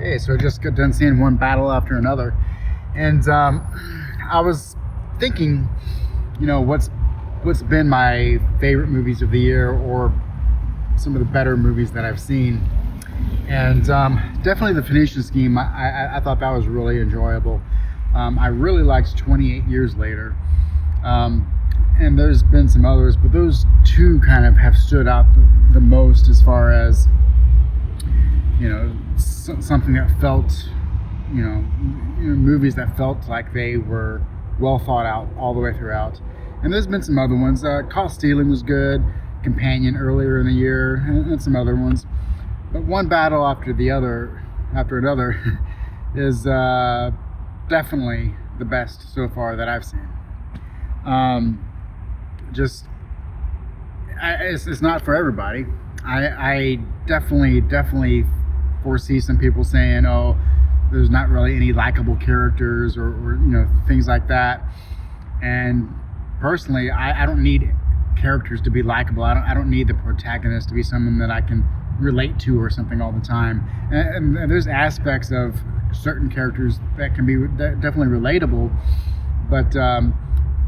Okay, so I just got done seeing one battle after another, and I was thinking, what's been my favorite movies of the year, or some of the better movies that I've seen, and definitely the Phoenician Scheme. I thought that was really enjoyable. I really liked 28 Years Later, and there's been some others, but those two kind of have stood out the most as far as something that felt, movies that felt like they were well thought out all the way throughout. And there's been some other ones. Caught Stealing was good. Companion earlier in the year, and some other ones. But one battle after another, is definitely the best so far that I've seen. Just, it's not for everybody. I definitely foresee some people saying, "Oh, there's not really any likable characters," or things like that. And personally, I don't need characters to be likable. I don't need the protagonist to be someone that I can relate to or something all the time. And there's aspects of certain characters that can be definitely relatable, but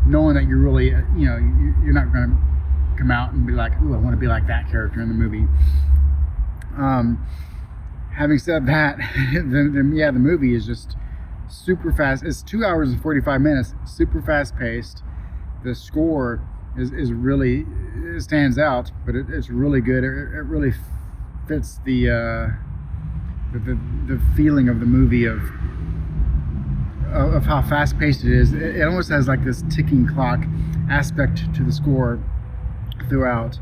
knowing that you're really, you're not going to come out and be like, "Ooh, I want to be like that character in the movie." Having said that, the movie is just super fast. It's 2 hours and 45 minutes, super fast paced. The score is really, it stands out, but it's really good. It really fits the feeling of the movie of how fast paced it is. It almost has like this ticking clock aspect to the score throughout.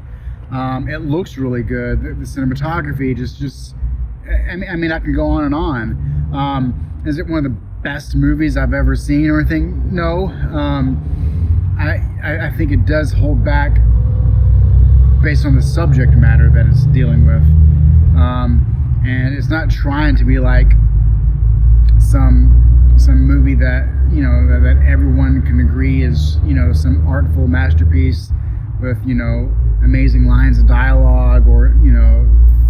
It looks really good. The cinematography just I mean, I can go on and on. Is it one of the best movies I've ever seen or anything? No. I think it does hold back based on the subject matter that it's dealing with. And it's not trying to be like some movie that that everyone can agree is some artful masterpiece with amazing lines of dialogue, or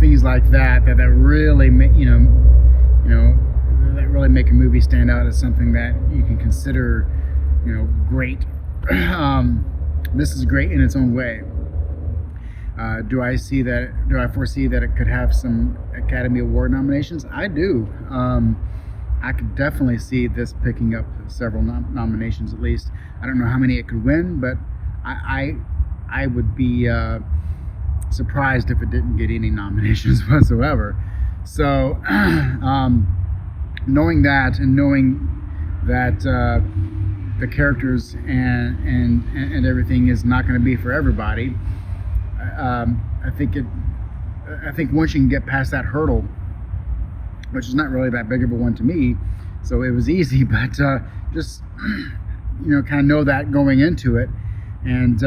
things like that really that really make a movie stand out as something that you can consider great. This is great in its own way. Do I foresee that it could have some Academy Award nominations? I do. I could definitely see this picking up several nominations at least. I don't know how many it could win, but I would be surprised if it didn't get any nominations whatsoever. So, knowing that, and knowing that the characters and everything is not going to be for everybody, I think once you can get past that hurdle, which is not really that big of a one to me, so it was easy. But just kind of know that going into it, and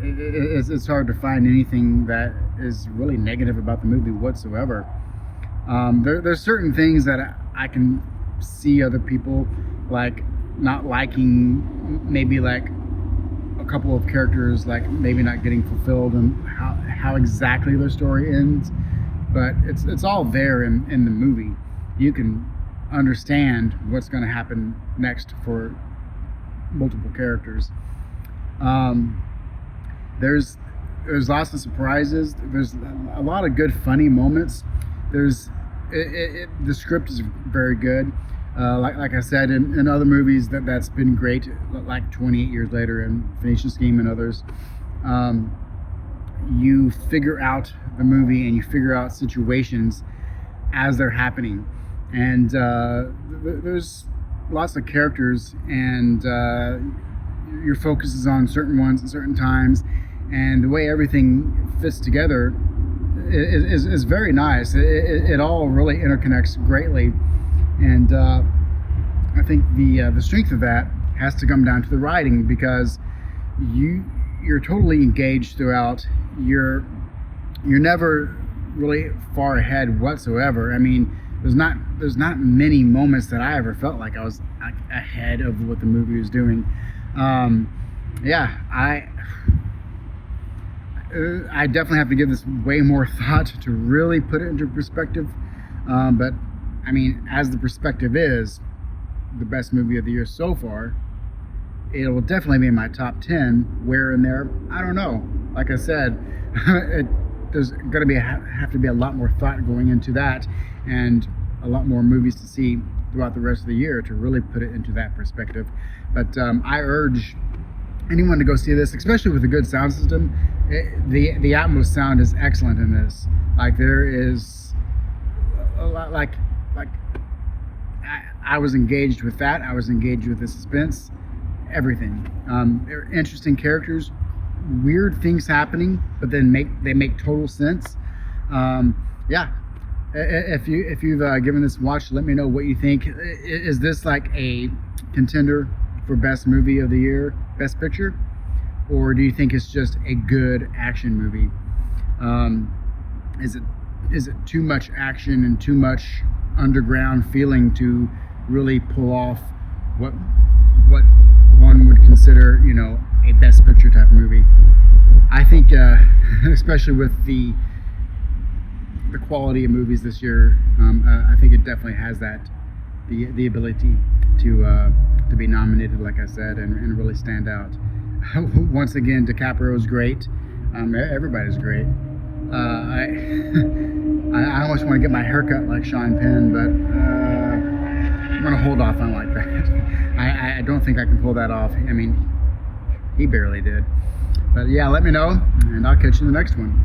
it's hard to find anything that is really negative about the movie whatsoever. There's certain things that I can see other people like not liking, maybe like a couple of characters like maybe not getting fulfilled and how exactly their story ends, but it's all there in the movie. You can understand what's going to happen next for multiple characters. There's lots of surprises. There's a lot of good funny moments. The script is very good. Like I said, in other movies that's been great, like 28 Years Later and Phoenician Scheme and others. You figure out the movie and you figure out situations as they're happening, and there's lots of characters, and your focus is on certain ones at certain times, and the way everything fits together is very nice. It all really interconnects greatly, and I think the strength of that has to come down to the writing, because you're totally engaged throughout. You're never really far ahead whatsoever. I mean, there's not many moments that I ever felt like I was ahead of what the movie was doing. I definitely have to give this way more thought to really put it into perspective. But I mean, as the perspective is, the best movie of the year so far, it will definitely be in my top 10. Where in there, I don't know. Like I said, there's going to have to be a lot more thought going into that, and a lot more movies to see throughout the rest of the year to really put it into that perspective. But I urge anyone to go see this, especially with a good sound system. The Atmos sound is excellent in this. Like there is a lot, like I was engaged with that. I was engaged with the suspense, everything. Interesting characters, weird things happening, but then they make total sense. Yeah, if you've given this a watch, let me know what you think. Is this like a contender for best movie of the year, best picture, or do you think it's just a good action movie? Is it too much action and too much underground feeling to really pull off what one would consider, a best picture type of movie? I think, especially with the quality of movies this year, I think it definitely has the ability to be nominated, like I said, and really stand out. Once again, DiCaprio is great. Everybody's great. I almost want to get my hair cut like Sean Penn, but I'm gonna hold off on like that. I don't think I can pull that off. I mean, he barely did. But yeah, let me know, and I'll catch you in the next one.